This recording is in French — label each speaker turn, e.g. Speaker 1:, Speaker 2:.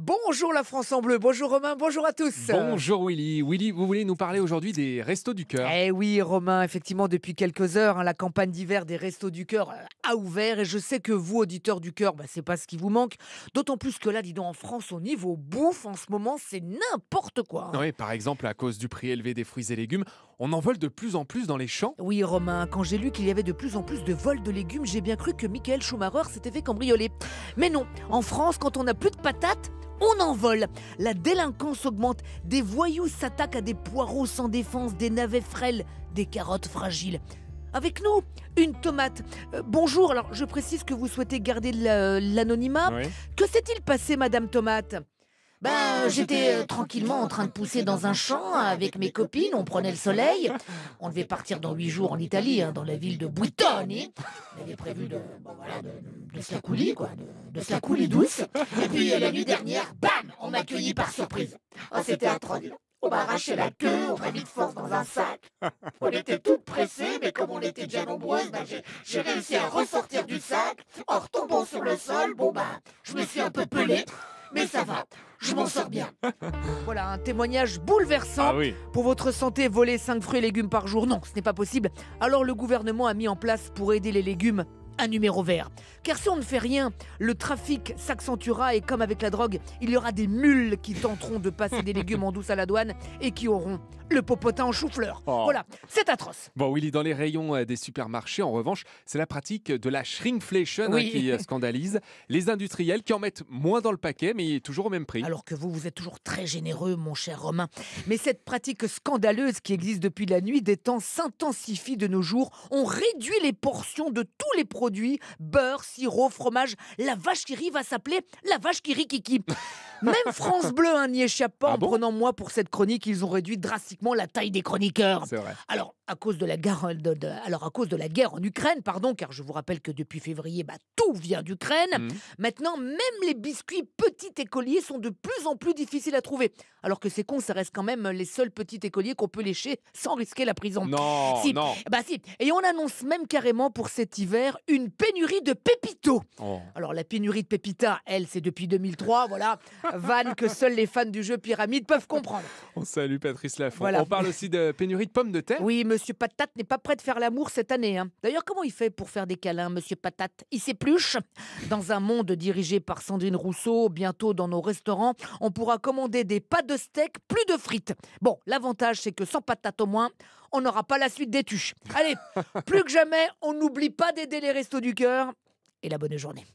Speaker 1: Bonjour la France en bleu, bonjour Romain, bonjour à tous.
Speaker 2: Bonjour Willy. Willy, vous voulez nous parler aujourd'hui des Restos du Cœur?
Speaker 1: Eh oui Romain, effectivement depuis quelques heures, la campagne d'hiver des Restos du Cœur a ouvert et je sais que vous, auditeurs du Cœur, c'est pas ce qui vous manque. D'autant plus que là, dis donc, en France, au niveau bouffe, en ce moment, c'est n'importe quoi.
Speaker 2: Oui, par exemple, à cause du prix élevé des fruits et légumes, on en vole de plus en plus dans les champs.
Speaker 1: Oui Romain, quand j'ai lu qu'il y avait de plus en plus de vols de légumes, j'ai bien cru que Michael Schumacher s'était fait cambrioler. Mais non, en France, quand on n'a plus de patates, on en vole. La délinquance augmente, des voyous s'attaquent à des poireaux sans défense, des navets frêles, des carottes fragiles. Avec nous, une tomate. Bonjour, alors je précise que vous souhaitez garder l'anonymat.
Speaker 2: Oui.
Speaker 1: Que s'est-il passé, Madame Tomate ? J'étais tranquillement en train de pousser dans un champ avec mes copines, on prenait le soleil. On devait partir dans 8 jours en Italie, dans la ville de Buitoni. On avait prévu de se la couler, de se la couler douce. Et puis la nuit dernière, bam, on m'a accueilli par surprise. Oh, c'était atroce. On m'a arraché la queue, on m'a mis de force dans un sac. On était toutes pressées, mais comme on était déjà nombreuses, j'ai réussi à ressortir du sac. En retombant sur le sol, je me suis un peu pelée. Mais ça va, je m'en sors bien. Voilà, un témoignage bouleversant.
Speaker 2: Ah oui.
Speaker 1: Pour votre santé, voler 5 fruits et légumes par jour, non, ce n'est pas possible. Alors le gouvernement a mis en place pour aider les légumes un numéro vert. Car si on ne fait rien, le trafic s'accentuera et comme avec la drogue, il y aura des mules qui tenteront de passer des légumes en douce à la douane et qui auront le popotin en chou-fleur.
Speaker 2: Oh.
Speaker 1: Voilà, c'est atroce.
Speaker 2: Bon Willy, dans les rayons des supermarchés, en revanche, c'est la pratique de la shrinkflation
Speaker 1: Oui.
Speaker 2: qui scandalise. Les industriels qui en mettent moins dans le paquet, mais toujours au même prix.
Speaker 1: Alors que vous êtes toujours très généreux, mon cher Romain. Mais cette pratique scandaleuse qui existe depuis la nuit des temps s'intensifie de nos jours. On réduit les portions de tous les produits, beurre, sirop, fromage. La vache qui rit va s'appeler la vache qui rit kiki. Même France Bleu n'y échappe pas.
Speaker 2: Ah
Speaker 1: En
Speaker 2: bon
Speaker 1: prenant moi pour cette chronique, ils ont réduit drastiquement la taille des chroniqueurs.
Speaker 2: C'est vrai.
Speaker 1: Alors, à cause de la guerre, à cause de la guerre en Ukraine, car je vous rappelle que depuis février, tout vient d'Ukraine.
Speaker 2: Mhm.
Speaker 1: Maintenant, même les biscuits petits écoliers sont de plus en plus difficiles à trouver. Alors que c'est con, ça reste quand même les seuls petits écoliers qu'on peut lécher sans risquer la prison.
Speaker 2: Non,
Speaker 1: Si.
Speaker 2: non.
Speaker 1: Si. Et on annonce même carrément pour cet hiver une pénurie de pépitos.
Speaker 2: Oh.
Speaker 1: Alors la pénurie de pépita, elle, c'est depuis 2003, voilà. Vanne que seuls les fans du jeu Pyramide peuvent comprendre.
Speaker 2: On salue Patrice Laffont.
Speaker 1: Voilà.
Speaker 2: On parle aussi de pénurie de pommes de terre.
Speaker 1: Oui, Monsieur Patate n'est pas prêt de faire l'amour cette année. D'ailleurs, comment il fait pour faire des câlins, Monsieur Patate ? Il s'épluche. Dans un monde dirigé par Sandrine Rousseau, bientôt dans nos restaurants, on pourra commander des pas de steak, plus de frites. Bon, l'avantage, c'est que sans patate au moins, on n'aura pas la suite des tuches. Allez, plus que jamais, on n'oublie pas d'aider les Restos du Cœur. Et la bonne journée.